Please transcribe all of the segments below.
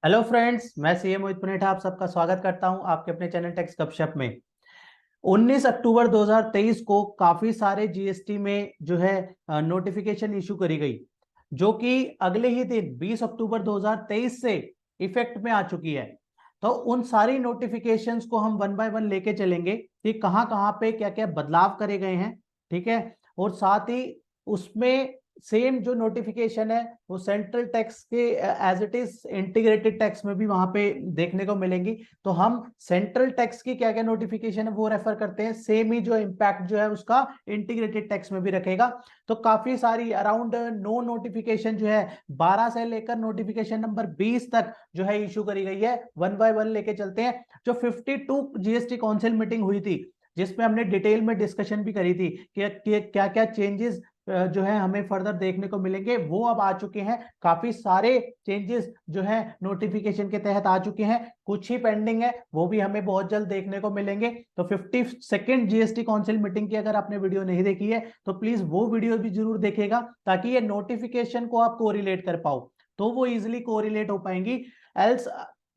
Hello friends, मैं CA मोहित पुनेठा आप सबका स्वागत करता हूं आपके अपने चैनल टेक्स गपशप में। 19 अक्टूबर 2023 को काफी सारे जीएसटी में जो है नोटिफिकेशन इशू करी गई, जो कि अगले ही दिन 20 अक्टूबर 2023 से इफेक्ट में आ चुकी है। तो उन सारी नोटिफिकेशंस को हम वन बाय वन लेके चलेंगे कि कहां कहां पे क्या क्या बदलाव करे गए हैं। ठीक है। और साथ ही उसमें सेम जो नोटिफिकेशन है वो सेंट्रल टैक्स के as it is integrated tax में भी वहां पे देखने को मिलेंगी। तो हम सेंट्रल टैक्स की क्या क्या नोटिफिकेशन है वो रेफर करते हैं, सेम ही जो इम्पैक्ट जो है उसका इंटीग्रेटेड टैक्स में भी रखेगा। तो काफी सारी अराउंड 9 नोटिफिकेशन जो है 12 से लेकर नोटिफिकेशन नंबर 20 तक जो है इशू करी गई है। वन बाय वन लेके चलते हैं। जो 52 जीएसटी काउंसिल मीटिंग हुई थी जिसमें हमने डिटेल में डिस्कशन भी करी थी कि क्या क्या चेंजेस जो है हमें फर्दर देखने को मिलेंगे, वो अब आ चुके हैं। काफी सारे चेंजेस जो है नोटिफिकेशन के तहत आ चुके हैं, कुछ ही पेंडिंग है, वो भी हमें बहुत जल्द देखने को मिलेंगे। तो 52nd जीएसटी काउंसिल मीटिंग की अगर आपने वीडियो नहीं देखी है तो प्लीज वो वीडियो भी जरूर देखेगा, ताकि ये नोटिफिकेशन को आप कोरिलेट कर पाओ, तो वो इजिली कोरिलेट हो पाएंगी। एल्स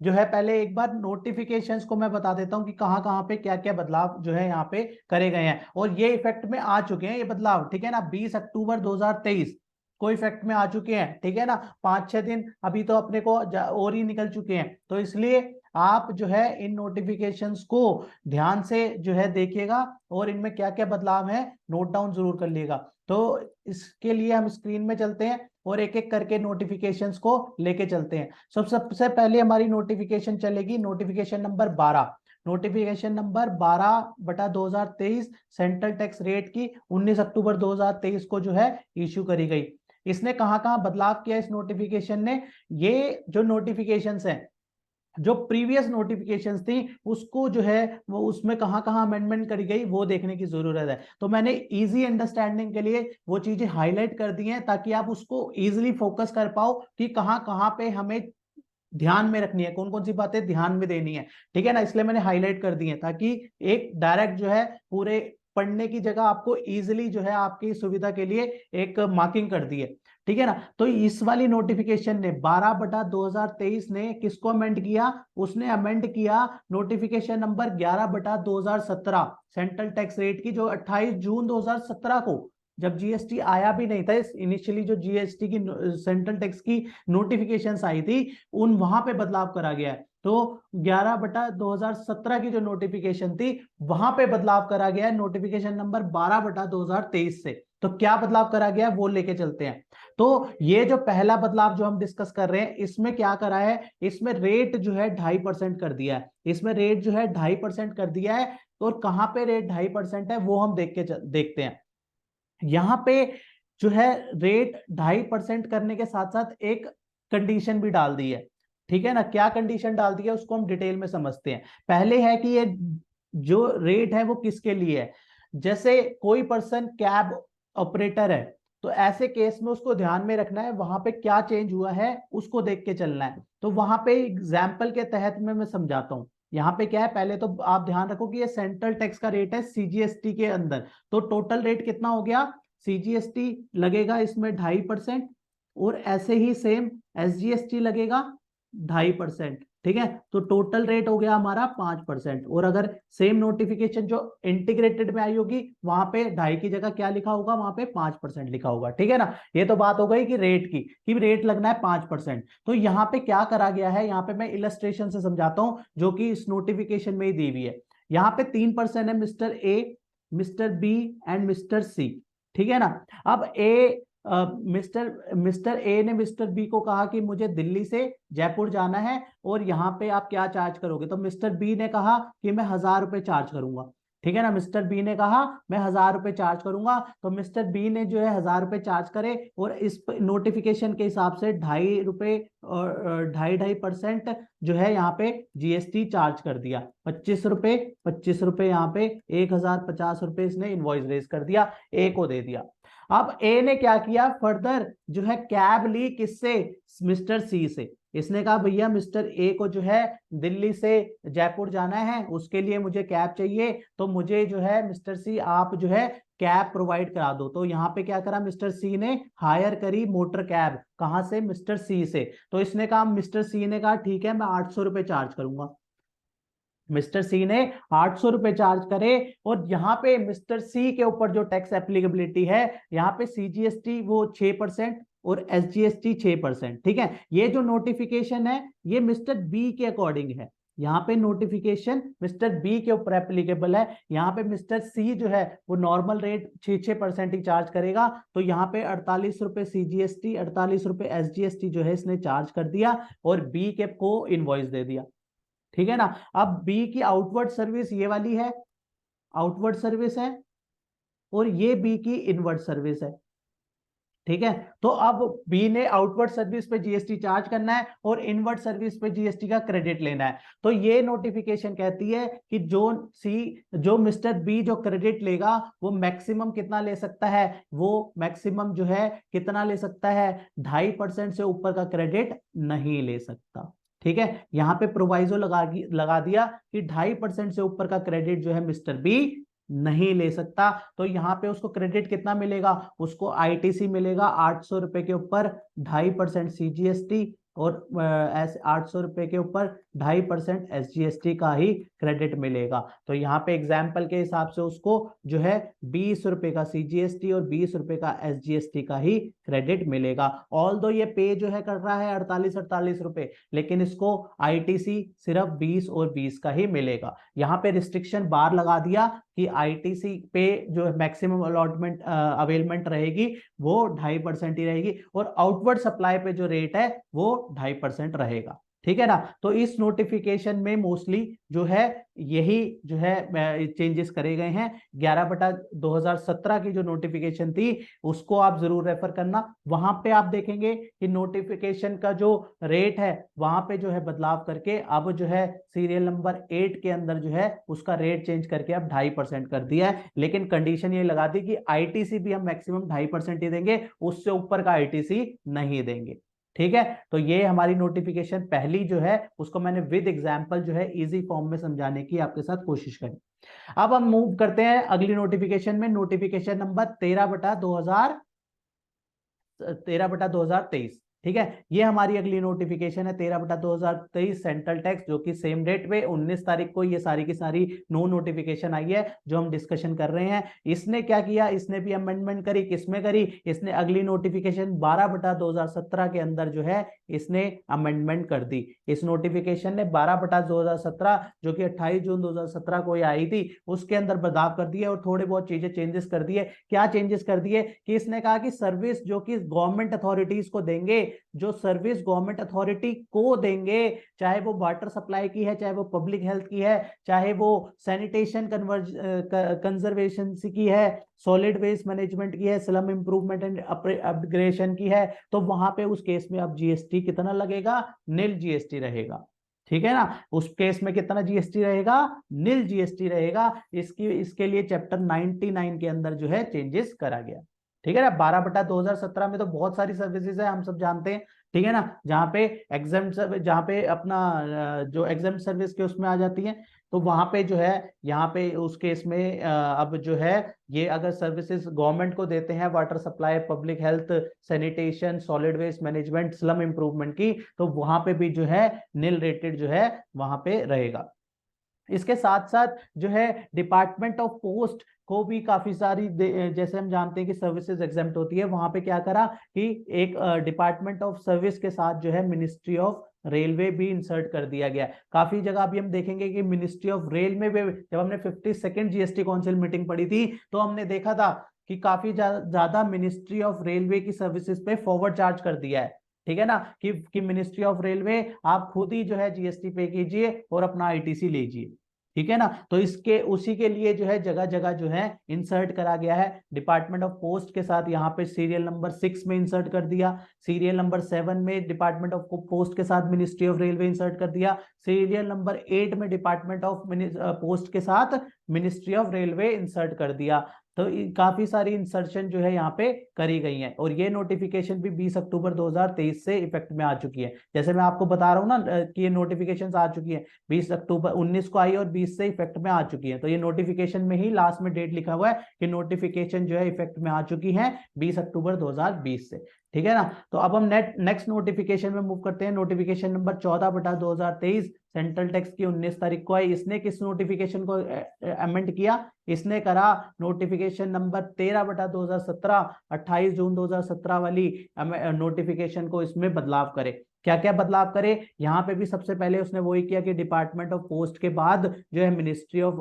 जो है पहले एक बार नोटिफिकेशंस को मैं बता देता हूं कि कहां कहां पे क्या क्या बदलाव जो है यहाँ पे करे गए हैं, और ये इफेक्ट में आ चुके हैं ये बदलाव। ठीक है ना, 20 अक्टूबर 2023 को इफेक्ट में आ चुके हैं। ठीक है ना, 5-6 दिन अभी तो अपने को और ही निकल चुके हैं, तो इसलिए आप जो है इन नोटिफिकेशंस को ध्यान से जो है देखिएगा और इनमें क्या क्या बदलाव है नोट डाउन जरूर कर लीजिएगा। तो इसके लिए हम स्क्रीन में चलते हैं और एक एक करके नोटिफिकेशंस को लेके चलते हैं। सबसे पहले हमारी नोटिफिकेशन चलेगी notification number 12। Notification number 12/2023 central tax rate की 19 अक्टूबर 2023 को जो है इश्यू करी गई। इसने कहां कहां बदलाव किया इस नोटिफिकेशन ने? ये जो नोटिफिकेशंस हैं, जो प्रीवियस नोटिफिकेशंस थी उसको जो है वो उसमें कहां कहां अमेंडमेंट करी गई वो देखने की जरूरत है। तो मैंने इजी अंडरस्टैंडिंग के लिए वो चीजें हाईलाइट कर दी हैं, ताकि आप उसको इजीली फोकस कर पाओ कि कहां कहां पे हमें ध्यान में रखनी है, कौन कौन सी बातें ध्यान में देनी है। ठीक है ना, इसलिए मैंने हाईलाइट कर दी है ताकि एक डायरेक्ट जो है पूरे पढ़ने की जगह आपको इजीली जो है आपकी सुविधा के लिए एक मार्किंग कर दी है। ठीक है ना, तो इस वाली नोटिफिकेशन ने 12/2023 ने किसको अमेंड किया? उसने अमेंड किया notification number 11/2017 central tax rate की, जो 28 जून 2017 को, जब जीएसटी आया भी नहीं था, इनिशियली जो जीएसटी की सेंट्रल टैक्स की नोटिफिकेशंस आई थी उन वहां पे बदलाव करा गया है। तो 11/2017 की जो नोटिफिकेशन थी वहां पे बदलाव करा गया है नोटिफिकेशन नंबर 12/2023 से। तो क्या बदलाव करा गया है वो लेके चलते हैं। तो ये जो पहला बदलाव जो हम डिस्कस कर रहे हैं, इसमें क्या करा है? इसमें रेट जो है 2.5% कर दिया है। इसमें रेट जो है 2.5% कर दिया है। और कहां पे रेट 2.5% है वो हम देखते हैं। यहां पे जो है रेट 2.5% करने के साथ साथ एक कंडीशन भी डाल दी है। ठीक है ना, क्या कंडीशन डाल दी है उसको हम डिटेल में समझते हैं। पहले है कि ये जो रेट है वो किसके लिए है। जैसे कोई पर्सन कैब ऑपरेटर है, तो ऐसे केस में उसको ध्यान में रखना है वहां पे क्या चेंज हुआ है उसको देख के चलना है। तो वहां पे एग्जाम्पल के तहत में मैं समझाता हूं। यहाँ पे क्या है, पहले तो आप ध्यान रखो कि ये सेंट्रल टैक्स का रेट है सीजीएसटी के अंदर। तो टोटल रेट कितना हो गया? सीजीएसटी लगेगा इसमें 2.5%, और ऐसे ही सेम एसजीएसटी लगेगा 2.5%। ठीक है, तो टोटल रेट हो गया हमारा 5%। और अगर सेम नोटिफिकेशन जो इंटीग्रेटेड में आई होगी वहां पे 2.5 की जगह क्या लिखा होगा? वहां पे 5% लिखा होगा। ठीक है ना, ये तो बात हो गई कि रेट की, कि रेट लगना है 5%। तो यहाँ पे क्या करा गया है, यहाँ पे मैं इलस्ट्रेशन से समझाता हूं जो कि इस नोटिफिकेशन में ही दी हुई है। यहाँ पे 3% है mister A, mister B and mister C. ठीक है ना। अब मिस्टर मिस्टर ए ने मिस्टर बी को कहा कि मुझे दिल्ली से जयपुर जाना है और यहाँ पे आप क्या चार्ज करोगे? तो मिस्टर बी ने कहा कि मैं 1,000 रुपये चार्ज करूंगा। ठीक है ना, मिस्टर बी ने कहा मैं 1,000 रुपये चार्ज करूंगा। तो मिस्टर बी ने जो है 1,000 रुपये चार्ज करे, और इस नोटिफिकेशन के हिसाब से 2.5 रुपये और 2.5% जो है यहाँ पे जीएसटी चार्ज कर दिया। 25 रुपये यहाँ पे 1,050 रुपये इसने इनवॉइस रेज कर दिया, ए को दे दिया। अब ए ने क्या किया, फर्दर जो है कैब ली किससे, मिस्टर सी से। इसने कहा भैया मिस्टर ए को जो है दिल्ली से जयपुर जाना है, उसके लिए मुझे कैब चाहिए, तो मुझे जो है मिस्टर सी आप जो है कैब प्रोवाइड करा दो। तो यहाँ पे क्या करा मिस्टर सी ने, हायर करी मोटर कैब, कहां से, मिस्टर सी से। तो इसने कहा, मिस्टर सी ने कहा ठीक है मैं 800 रुपए चार्ज करूंगा। मिस्टर सी ने 800 रुपए चार्ज करे, और यहाँ पे मिस्टर सी के ऊपर जो टैक्स एप्लीकेबिलिटी है, यहाँ पे सीजीएसटी वो 6% और एसजीएसटी 6%। ठीक है, ये जो नोटिफिकेशन है ये मिस्टर बी के अकॉर्डिंग है। यहाँ पे नोटिफिकेशन मिस्टर बी के ऊपर एप्लीकेबल है। यहाँ पे मिस्टर सी जो है वो नॉर्मल रेट 6% ही चार्ज करेगा। तो यहाँ पे 48 रुपए सीजीएसटी, 48 रुपए एसजीएसटी जो है इसने चार्ज कर दिया, और बी के को इनवॉइस दे दिया। ठीक है ना। अब बी की आउटवर्ड सर्विस ये वाली है, आउटवर्ड सर्विस है, और ये बी की इनवर्ड सर्विस है। ठीक है, तो अब बी ने आउटवर्ड सर्विस पे जीएसटी चार्ज करना है और इनवर्ड सर्विस पे जीएसटी का क्रेडिट लेना है। तो ये नोटिफिकेशन कहती है कि जो मिस्टर बी जो क्रेडिट लेगा वो मैक्सिमम कितना ले सकता है, वो मैक्सिमम जो है कितना ले सकता है, 2.5% से ऊपर का क्रेडिट नहीं ले सकता। ठीक है, यहां पे प्रोवाइजो लगा दिया कि 2.5% से ऊपर का क्रेडिट जो है मिस्टर बी नहीं ले सकता। तो यहां पे उसको क्रेडिट कितना मिलेगा, उसको आईटीसी मिलेगा 800 रुपए के ऊपर 2.5% सीजीएसटी, और 800 रुपए के ऊपर 2.5% एसजीएसटी का ही क्रेडिट मिलेगा। तो यहाँ पे एग्जाम्पल के हिसाब से उसको जो है 20 रुपए का सीजीएसटी और 20 रुपए का एसजीएसटी का ही क्रेडिट मिलेगा। ऑल दो ये पे जो है कर रहा है 48 रुपए, लेकिन इसको आईटीसी सिर्फ 20 और 20 का ही मिलेगा। यहाँ पे रिस्ट्रिक्शन बार लगा दिया कि आईटीसी पे जो मैक्सिमम अलॉटमेंट अवेलमेंट रहेगी वो 2.5% ही रहेगी, और आउटवर्ड सप्लाई पे जो रेट है वो 2.5% रहेगा। ठीक है ना। तो इस नोटिफिकेशन में मोस्टली जो है यही जो है चेंजेस करे गए हैं। 11/2017 की जो नोटिफिकेशन थी उसको आप जरूर रेफर करना। वहां पे आप देखेंगे कि नोटिफिकेशन का जो रेट है वहां पे जो है बदलाव करके अब जो है सीरियल नंबर 8 के अंदर जो है उसका रेट चेंज करके अब 2.5% कर दिया है। लेकिन कंडीशन ये लगा दी कि आईटीसी भी हम मैक्सिमम 2.5% ही देंगे, उससे ऊपर का आईटीसी नहीं देंगे। ठीक है, तो ये हमारी नोटिफिकेशन पहली जो है उसको मैंने विद एग्जांपल जो है इजी फॉर्म में समझाने की आपके साथ कोशिश करी। अब हम मूव करते हैं अगली नोटिफिकेशन में, नोटिफिकेशन नंबर 13/2023। ठीक है, ये हमारी अगली नोटिफिकेशन है 13/2023 सेंट्रल टैक्स, जो कि सेम डेट पे 19 तारीख को ये सारी की सारी नो नोटिफिकेशन आई है जो हम डिस्कशन कर रहे हैं। इसने क्या किया, इसने भी अमेंडमेंट करी, किसमें करी, इसने अगली नोटिफिकेशन 12/2017 के अंदर जो है इसने अमेंडमेंट कर दी। इस नोटिफिकेशन ने 12/2017 जो कि 28 जून 2017 को ये आई थी उसके अंदर बदलाव कर दिए और थोड़े बहुत चीजें चेंजेस कर दिए। क्या चेंजेस कर दिए कि इसने कहा कि सर्विस जो कि गवर्नमेंट अथॉरिटीज को देंगे, जो सर्विस गवर्नमेंट अथॉरिटी को देंगे, चाहे वो वाटर सप्लाई की है, चाहे वो पब्लिक हेल्थ की है, चाहे वो सैनिटेशन कंजर्वेशन की है, सॉलिड वेस्ट मैनेजमेंट की है, स्लम इंप्रूवमेंट एंड अपग्रेडेशन की है, तो वहां पे उस केस में अब जीएसटी कितना लगेगा, निल जीएसटी रहेगा। ठीक है ना, उस केस में कितना जीएसटी रहेगा, निल जीएसटी रहेगा। इसके लिए चैप्टर 99 के अंदर जो है चेंजेस करा गया। ठीक है ना। 12/2017 में तो बहुत सारी सर्विसेज है, हम सब जानते हैं। ठीक है ना, जहाँ पे जहाँ पे अपना जो एग्जाम सर्विस के उसमें आ जाती है, तो वहां पे जो है यहाँ पे उस केस में अब जो है ये अगर सर्विसेज गवर्नमेंट को देते हैं, water supply, public health, sanitation, solid waste management, slum improvement की, तो वहां पे भी जो है निल रेटेड जो है वहां पे रहेगा। इसके साथ साथ जो है डिपार्टमेंट ऑफ पोस्ट को भी काफी सारी जैसे हम जानते हैं कि सर्विसेज एग्जेम्प्ट होती है, वहां पे क्या करा कि एक डिपार्टमेंट ऑफ सर्विस के साथ जो है मिनिस्ट्री ऑफ रेलवे भी इंसर्ट कर दिया गया। काफी जगह भी हम देखेंगे कि मिनिस्ट्री ऑफ रेल में भी, जब हमने 52nd जीएसटी काउंसिल मीटिंग पढ़ी थी तो हमने देखा था कि काफी ज्यादा मिनिस्ट्री ऑफ रेलवे की सर्विसेज पे फॉरवर्ड चार्ज कर दिया है। ठीक है ना, कि मिनिस्ट्री ऑफ रेलवे आप खुद ही जो है जीएसटी पे कीजिए और अपना आईटीसी लीजिए। ठीक है ना, तो इसके उसी के लिए जो है जगह जगह जो है इंसर्ट करा गया है। डिपार्टमेंट ऑफ पोस्ट के साथ यहाँ पे सीरियल नंबर 6 में इंसर्ट कर दिया, सीरियल नंबर 7 में डिपार्टमेंट ऑफ पोस्ट के साथ मिनिस्ट्री ऑफ रेलवे इंसर्ट कर दिया, सीरियल नंबर 8 में डिपार्टमेंट ऑफ पोस्ट के साथ मिनिस्ट्री ऑफ रेलवे इंसर्ट कर दिया। तो काफी सारी इंसर्शन जो है यहाँ पे करी गई है, और ये नोटिफिकेशन भी 20 अक्टूबर 2023 से इफेक्ट में आ चुकी है। जैसे मैं आपको बता रहा हूँ ना कि ये नोटिफिकेशन आ चुकी है, 20 अक्टूबर 19 को आई और 20 से इफेक्ट में आ चुकी है। तो ये नोटिफिकेशन में ही लास्ट में डेट लिखा हुआ है कि नोटिफिकेशन जो है इफेक्ट में आ चुकी है 20 अक्टूबर 2020 से, ठीक है ना। तो अब हम नेक्स्ट नोटिफिकेशन में मूव करते हैं। नोटिफिकेशन नंबर 14/2023 सेंट्रल टैक्स की 19 तारीख को आई। इसने किस नोटिफिकेशन को अमेंड किया? इसने करा नोटिफिकेशन नंबर 13/2017, 28 जून 2017 वाली नोटिफिकेशन को इसमें बदलाव करे। क्या क्या बदलाव करे? यहाँ पे भी सबसे पहले उसने वही किया कि डिपार्टमेंट ऑफ पोस्ट के बाद जो है मिनिस्ट्री ऑफ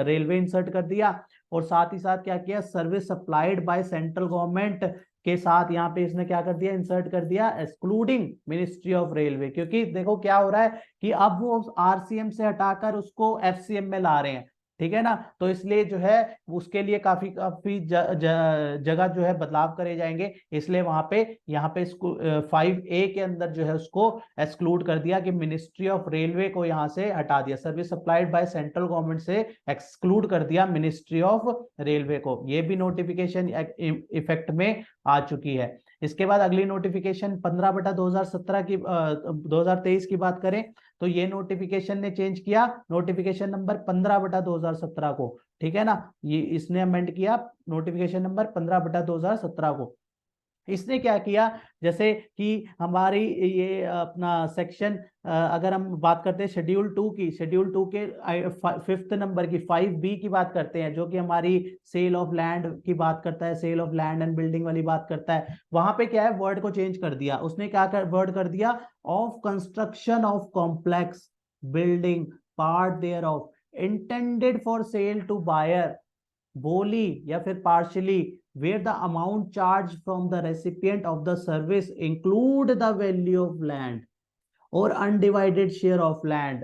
रेलवे इंसर्ट कर दिया, और साथ ही साथ क्या किया, service supplied by central government के साथ यहाँ पे इसने क्या कर दिया, इंसर्ट कर दिया एक्सक्लूडिंग मिनिस्ट्री ऑफ रेलवे। क्योंकि देखो क्या हो रहा है कि अब वो आरसीएम से हटाकर उसको एफसीएम में ला रहे हैं, ठीक है ना। तो इसलिए जो है उसके लिए काफी काफी जगह जो है बदलाव करे जाएंगे। इसलिए वहां पे यहाँ पे 5A के अंदर जो है उसको एक्सक्लूड कर दिया कि मिनिस्ट्री ऑफ रेलवे को यहाँ से हटा दिया, service supplied by central government से एक्सक्लूड कर दिया मिनिस्ट्री ऑफ रेलवे को। ये भी नोटिफिकेशन इफेक्ट में आ चुकी है। इसके बाद अगली नोटिफिकेशन 15/2017 की 2023 की बात करें तो ये नोटिफिकेशन ने चेंज किया नोटिफिकेशन नंबर 15/2017 को, ठीक है ना। ये इसने अमेंड किया नोटिफिकेशन नंबर 15/2017 को। इसने क्या किया, जैसे कि हमारी ये अपना सेक्शन, अगर हम बात करते हैं शेड्यूल 2 की, शेड्यूल 2 के 5th नंबर की 5B की बात करते हैं, जो कि हमारी सेल ऑफ लैंड की बात करता है, sale of land and building वाली बात करता है। वहां पे क्या है, वर्ड को चेंज कर दिया उसने। क्या वर्ड कर दिया, of construction of complex building part thereof intended for sale to buyer बोली या फिर partially where the amount charged from the recipient of the service include the value of land or undivided share of land,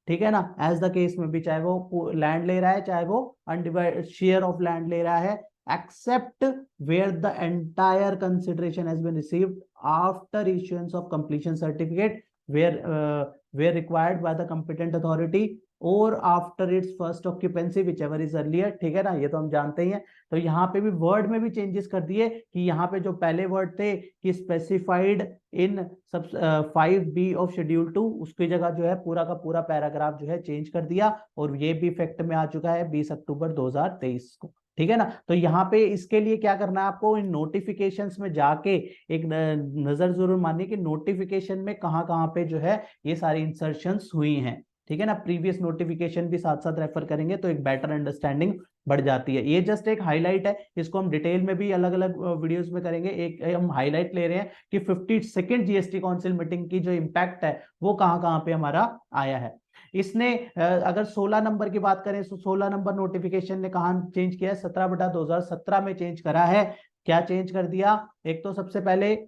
ठीक है ना। As the case में भी, चाहे वो लैंड ले रहा है चाहे वो अनडिवाइडेड शेयर ऑफ लैंड ले रहा है, except where the entire consideration has been received after issuance of completion certificate where required by the competent authority और after it's first occupancy whichever is earlier, ठीक है ना। ये तो हम जानते ही हैं। तो यहाँ पे भी वर्ड में भी चेंजेस कर दिए कि यहाँ पे जो पहले वर्ड थे कि स्पेसिफाइड इन सब 5B ऑफ शेड्यूल 2, उसकी जगह जो है पूरा का पूरा पैराग्राफ जो है चेंज कर दिया, और ये भी इफेक्ट में आ चुका है 20 अक्टूबर 2023 को, ठीक है ना। तो यहाँ पे इसके लिए क्या करना है आपको, इन नोटिफिकेशंस में जाके एक नजर जरूर मानिए कि नोटिफिकेशन में कहाँ कहाँ पे जो है ये सारी इंसर्शंस हुई हैं, ठीक है ना। प्रीवियस नोटिफिकेशन भी साथ साथ रेफर करेंगे तो एक बेटर अंडरस्टैंडिंग बढ़ जाती है। ये जस्ट एक हाईलाइट है, इसको हम डिटेल में भी अलग अलग वीडियोस में करेंगे। एक हम हाईलाइट ले रहे हैं कि 52nd जीएसटी काउंसिल मीटिंग की जो इम्पैक्ट है वो कहाँ कहाँ पे हमारा आया है। इसने अगर 16 नंबर की बात करें तो 16 नंबर नोटिफिकेशन ने कहा चेंज किया है, 17/2017 में चेंज करा है। क्या चेंज कर दिया, एक तो सबसे पहले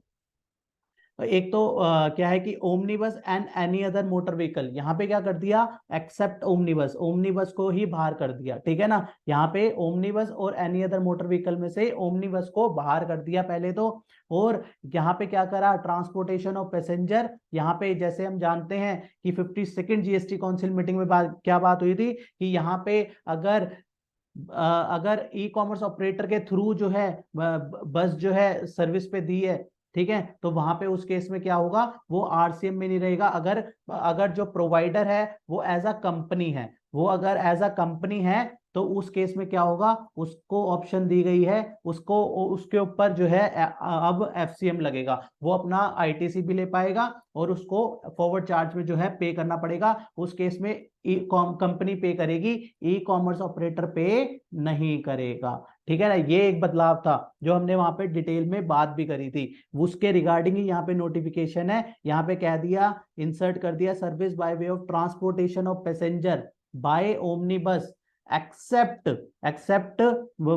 एक तो क्या है कि omnibus and any other motor vehicle, यहाँ पे क्या कर दिया, एक्सेप्ट ओमनीबस, ओमनीबस को ही बाहर कर दिया, ठीक है ना। यहाँ पे ओमनीबस और एनी अदर मोटर व्हीकल में से ओमनीबस को बाहर कर दिया पहले तो। और यहाँ पे क्या करा, ट्रांसपोर्टेशन ऑफ पैसेंजर, यहाँ पे जैसे हम जानते हैं कि 52nd जीएसटी काउंसिल मीटिंग में क्या बात हुई थी कि यहाँ पे अगर ई कॉमर्स ऑपरेटर के थ्रू जो है बस जो है सर्विस पे दी है, ठीक है, तो वहां पे उस केस में क्या होगा, वो आरसीएम में नहीं रहेगा। अगर अगर जो प्रोवाइडर है वो एज अ कंपनी है, वो अगर एज अ कंपनी है तो उस केस में क्या होगा, उसको ऑप्शन दी गई है, उसको उसके ऊपर जो है अब एफसीएम लगेगा, वो अपना आईटीसी भी ले पाएगा और उसको फॉरवर्ड चार्ज में जो है पे करना पड़ेगा। उस केस में कंपनी पे करेगी, ई कॉमर्स ऑपरेटर पे नहीं करेगा, ठीक है ना। ये एक बदलाव था जो हमने वहां पे डिटेल में बात भी करी थी, उसके रिगार्डिंग ही यहाँ पे नोटिफिकेशन है। यहाँ पे कह दिया, इंसर्ट कर दिया, service by way of transportation of passenger by omnibus except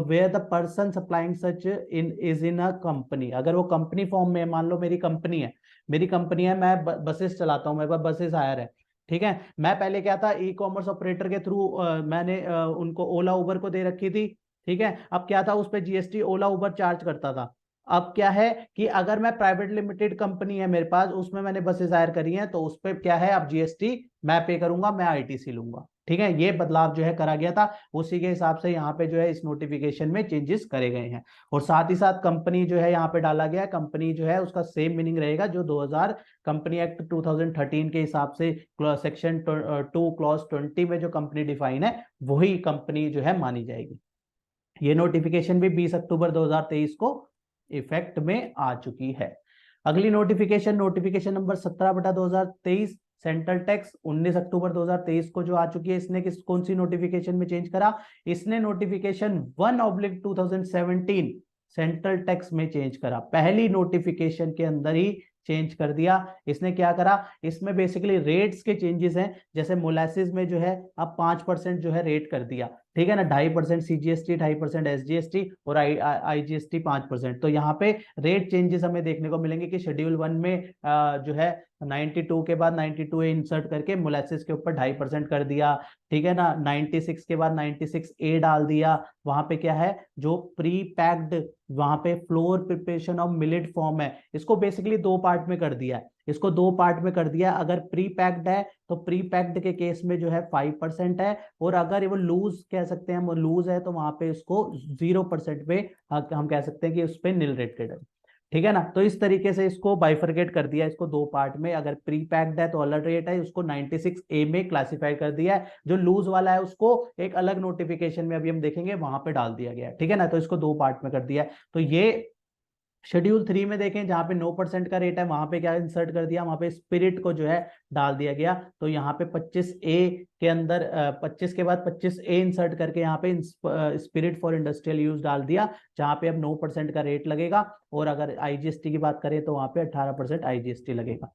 where the person supplying such is in a company। अगर वो कंपनी फॉर्म में, मान लो मेरी कंपनी है, मैं बसेस चलाता हूँ, मेरे पास बसेस हायर है, ठीक है। मैं पहले क्या था, ई कॉमर्स ऑपरेटर के थ्रू मैंने उनको ओला उबर को दे रखी थी, ठीक है। अब क्या था, उस पर जीएसटी ओला उबर चार्ज करता था। अब क्या है कि अगर मैं प्राइवेट लिमिटेड कंपनी है मेरे पास, उसमें मैंने बसेस हायर करी हैं, तो उस पर क्या है, अब जीएसटी मैं पे करूंगा, मैं आईटीसी लूंगा, ठीक है, ये बदलाव जो है करा गया था, उसी के हिसाब से यहाँ पे जो है इस नोटिफिकेशन में चेंजेस करे गए हैं। और साथ ही साथ कंपनी जो है यहाँ पे डाला गया है, कंपनी जो है उसका सेम मीनिंग रहेगा जो 2000 कंपनी एक्ट 2013 के हिसाब से सेक्शन 2 क्लॉज 20 में जो कंपनी डिफाइन है वही कंपनी जो है मानी जाएगी। ये नोटिफिकेशन भी 20 अक्टूबर 2023 को इफेक्ट में आ चुकी है। अगली notification, notification number 17/2023 central tax 19 अक्टूबर 2023 को जो आ चुकी है। इसने कौन सी नोटिफिकेशन में चेंज करा? इसने नोटिफिकेशन 1/2017 सेंट्रल टैक्स में चेंज करा। पहली नोटिफिकेशन के अंदर ही चेंज कर दिया। इसने क्या करा? इसमें बेसिकली रेट्स के चेंजेस हैं, जैसे मोलासिस में जो है अब 5% जो है रेट कर दिया, ठीक है ना, 2.5% CGST, 2.5% SGST और IGST 5%। तो यहाँ पे रेट चेंजेस हमें देखने को मिलेंगे कि शेड्यूल 1 में जो है 92 के बाद 92A इंसर्ट करके मोलासिस के ऊपर 2.5% कर दिया, ठीक है ना, 96 के बाद 96A डाल दिया। वहां पे क्या है, जो प्री पैक्ड वहां पे floor preparation of millet form है, इसको बेसिकली 2 पार्ट में कर दिया है। इसको 2 पार्ट में कर दिया। अगर प्री पैक्ड है तो प्री पैक्ड के केस में जो है 5% है, और अगर वो लूज कह सकते हैं, वो लूज है तो वहां पे इसको 0% पे हम कह सकते हैं कि उस पर नील रेटेड है, ठीक है ना। तो इस तरीके से इसको बाइफरकेट कर दिया, इसको 2 पार्ट में। अगर प्री पैक्ड है तो अलग रेट है, उसको 96A में क्लासिफाई कर दिया है। जो लूज वाला है उसको एक अलग नोटिफिकेशन में अभी हम देखेंगे वहां पे डाल दिया गया है, ठीक है ना। तो इसको 2 पार्ट में कर दिया है। तो ये शेड्यूल 3 में देखें जहां पे 9% का रेट है, वहां पे क्या इंसर्ट कर दिया, वहां पे स्पिरिट को जो है डाल दिया गया। तो यहाँ पे 25A के अंदर 25 के बाद 25A इंसर्ट करके यहाँ पे स्पिरिट फॉर इंडस्ट्रियल यूज डाल दिया, जहां पे अब 9% का रेट लगेगा। और अगर IGST की बात करें तो वहां पे 18% IGST लगेगा,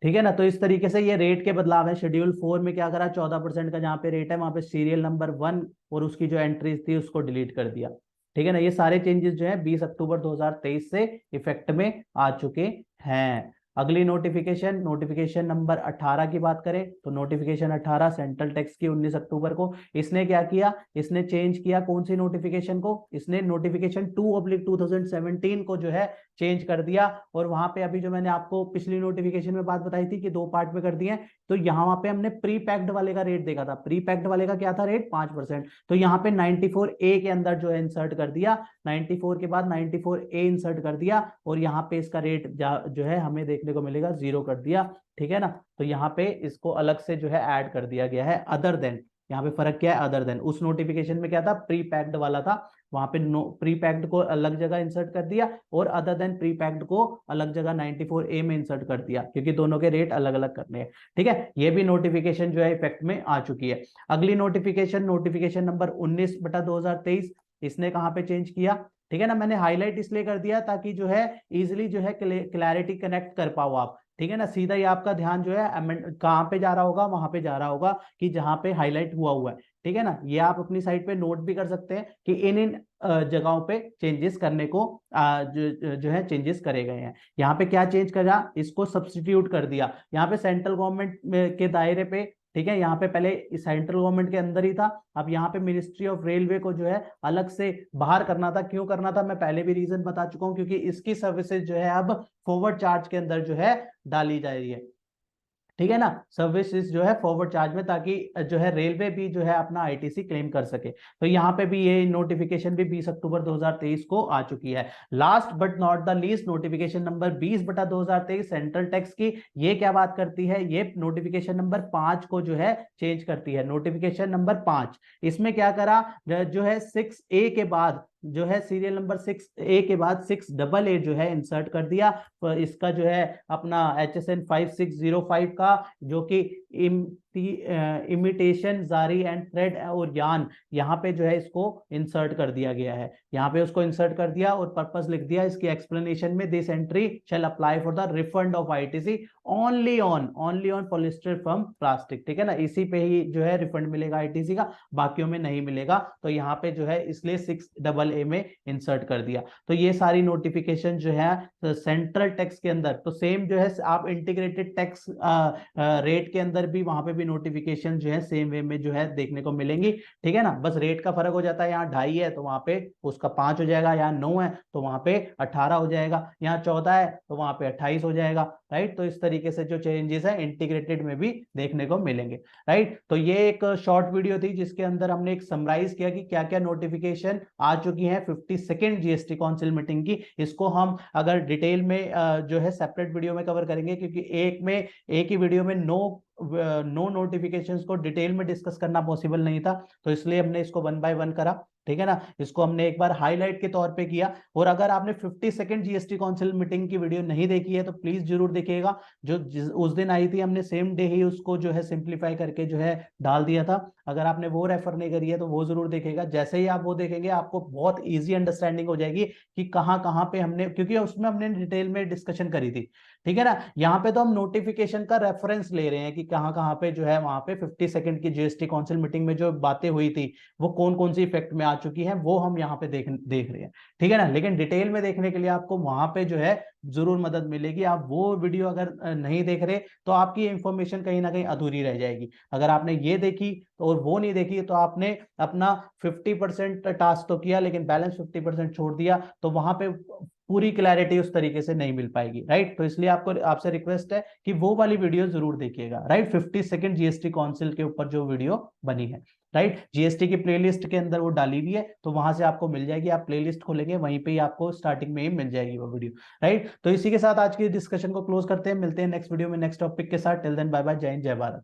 ठीक है ना। तो इस तरीके से ये रेट के बदलाव है। शेड्यूल 4 में क्या करा, 14% का जहां पे रेट है वहां पे सीरियल नंबर 1 और उसकी जो एंट्रीज थी उसको डिलीट कर दिया, ठीक है ना। ये सारे चेंजेस जो है 20 अक्टूबर 2023 से इफेक्ट में आ चुके हैं। अगली नोटिफिकेशन, नोटिफिकेशन नंबर 18 की बात करें तो नोटिफिकेशन 18 सेंट्रल टैक्स की 19 अक्टूबर को। इसने क्या किया, इसने चेंज किया कौन सी नोटिफिकेशन को, इसने नोटिफिकेशन 2/2017 को जो है चेंज कर दिया। और वहां पे अभी जो मैंने आपको पिछली नोटिफिकेशन में बात बताई थी कि 2 पार्ट में कर दिए, तो यहाँ पे हमने प्री पैक्ड वाले का रेट देखा था। प्री पैक्ड वाले का क्या था रेट, 5%। तो यहाँ पे 94A के अंदर जो है इंसर्ट कर दिया, 94 के बाद 94A इंसर्ट कर दिया, और यहाँ पे इसका रेट जो है हमें देखने को मिलेगा 0 कर दिया, ठीक है ना। तो यहाँ पे इसको अलग से जो है ऐड कर दिया गया है अदर देन। यहाँ पे फर्क क्या है, अदर देन। उस नोटिफिकेशन में क्या था, प्री पैक्ड वाला था, वहां पे प्री पैक्ड को अलग जगह इंसर्ट कर दिया, और अदर देन प्री पैक्ड को अलग जगह 94A में इंसर्ट कर दिया, क्योंकि दोनों के रेट अलग अलग करने हैं, ठीक है। ये भी नोटिफिकेशन जो है इफेक्ट में आ चुकी है। अगली नोटिफिकेशन, नोटिफिकेशन नंबर 19/2023, इसने कहां पे चेंज किया, ठीक है ना। मैंने हाईलाइट इसलिए कर दिया ताकि जो है इजिली जो है क्लैरिटी कनेक्ट कर पाओ आप, ठीक है ना। सीधा ही आपका ध्यान जो है कहां पे जा रहा होगा, वहां पे जा रहा होगा कि जहां पे हाईलाइट हुआ है, ठीक है ना। ये आप अपनी साइड पे नोट भी कर सकते हैं कि इन इन जगहों पे चेंजेस करने को जो है चेंजेस करे गए हैं। यहाँ पे क्या चेंज करा, इसको सब्स्टिट्यूट कर दिया। यहाँ पे सेंट्रल गवर्नमेंट के दायरे पे, ठीक है, यहाँ पे पहले सेंट्रल गवर्नमेंट के अंदर ही था, अब यहाँ पे मिनिस्ट्री ऑफ रेलवे को जो है अलग से बाहर करना था। क्यों करना था, मैं पहले भी रीजन बता चुका हूं, क्योंकि इसकी सर्विसेज जो है अब फॉरवर्ड चार्ज के अंदर जो है डाली जा रही है, ठीक है ना। सर्विसेज जो है फॉरवर्ड चार्ज में, ताकि जो है रेलवे भी जो है अपना ITC क्लेम कर सके। तो यहाँ पे भी ये नोटिफिकेशन भी 20 अक्टूबर 2023 को आ चुकी है। Last but not the least, notification number 20/2023 central tax की, ये क्या बात करती है, ये नोटिफिकेशन नंबर 5 को जो है चेंज करती है। नोटिफिकेशन नंबर 5, इसमें क्या करा, जो है 6A के बाद जो है सीरियल नंबर 6A के बाद 6AA जो है इंसर्ट कर दिया। तो इसका जो है अपना HSN 5605 का, जो कि इमिटेशन जारी एंड थ्रेड और यान, यहाँ पे जो है इसको इंसर्ट कर दिया गया है। यहाँ पे उसको इंसर्ट कर दिया और पर्पस लिख दिया इसकी एक्सप्लेनेशन में, this entry shall apply for the refund of ITC only on polyester from plastic, ठीक है ना। इसी पे ही जो है रिफंड मिलेगा ITC का, बाकियों में नहीं मिलेगा। तो यहाँ पे जो है इसलिए 6AA में इंसर्ट कर दिया। तो ये सारी नोटिफिकेशन जो है सेंट्रल टैक्स के अंदर, तो सेम जो है आप इंटीग्रेटेड टैक्स रेट के अंदर भी वहां पे भी नोटिफिकेशन जो है सेम वे में जो है देखने को मिलेंगी, ठीक है ना। बस रेट का फर्क हो जाता है, यहाँ 2.5 है तो वहां पे उसका 5 हो जाएगा, यहाँ 9 है तो वहां पे 18 हो जाएगा, यहाँ 14 है तो वहां पे 28 हो जाएगा। राइट। तो इस तरीके से जो चेंजेस है इंटीग्रेटेड में भी देखने को मिलेंगे, राइट। तो ये एक शॉर्ट वीडियो थी जिसके अंदर हमने एक समराइज किया कि क्या क्या नोटिफिकेशन आ चुकी है 52nd जीएसटी काउंसिल मीटिंग की। इसको हम अगर डिटेल में जो है सेपरेट वीडियो में कवर करेंगे, क्योंकि एक ही वीडियो में नो नोटिफिकेशंस को डिटेल में डिस्कस करना पॉसिबल नहीं था, तो इसलिए हमने इसको वन बाय वन करा, ठीक है ना। इसको हमने एक बार हाईलाइट के तौर पे किया। और अगर आपने 52nd जीएसटी काउंसिल मीटिंग की वीडियो नहीं देखी है तो प्लीज जरूर देखिएगा। जो उस दिन आई थी हमने सेम डे ही उसको जो है सिंप्लीफाई करके जो है डाल दिया था। अगर आपने वो रेफर नहीं करी है तो वो जरूर देखेगा। जैसे ही आप वो देखेंगे आपको बहुत ईजी अंडरस्टैंडिंग हो जाएगी कि कहाँ कहाँ पे हमने, क्योंकि उसमें हमने डिटेल में डिस्कशन करी थी, ठीक है ना। यहाँ पे तो हम नोटिफिकेशन का रेफरेंस ले रहे हैं कि कहाँ कहाँ पे जो है वहां पे 52nd की जीएसटी काउंसिल मीटिंग में जो बातें हुई थी वो कौन कौन सी इफेक्ट में आ चुकी है वो हम यहाँ पे देख रहे हैं, ठीक है ना। लेकिन डिटेल में देखने के लिए आपको वहां पे जो है जरूर मदद मिलेगी। आप वो वीडियो अगर नहीं देख रहे तो आपकी इंफॉर्मेशन कहीं ना कहीं अधूरी रह जाएगी। अगर आपने ये देखी तो और वो नहीं देखी तो आपने अपना 50% टास्क तो किया लेकिन बैलेंस 50% छोड़ दिया, तो वहां पे पूरी क्लैरिटी उस तरीके से नहीं मिल पाएगी, राइट। तो इसलिए आपको आपसे रिक्वेस्ट है कि वो वाली वीडियो जरूर देखिएगा, राइट। 52nd जीएसटी काउंसिल के ऊपर जो वीडियो बनी है, राइट। जीएसटी की प्लेलिस्ट के अंदर वो डाली हुई है, तो वहां से आपको मिल जाएगी। आप प्लेलिस्ट खोलेंगे वहीं पे ही आपको स्टार्टिंग में ही मिल जाएगी वो वीडियो, राइट। तो इसी के साथ आज की डिस्कशन को क्लोज करते हैं। मिलते हैं नेक्स्ट वीडियो में नेक्स्ट टॉपिक के साथ। टिल देन बाय बाय, जय हिंद, जय भारत।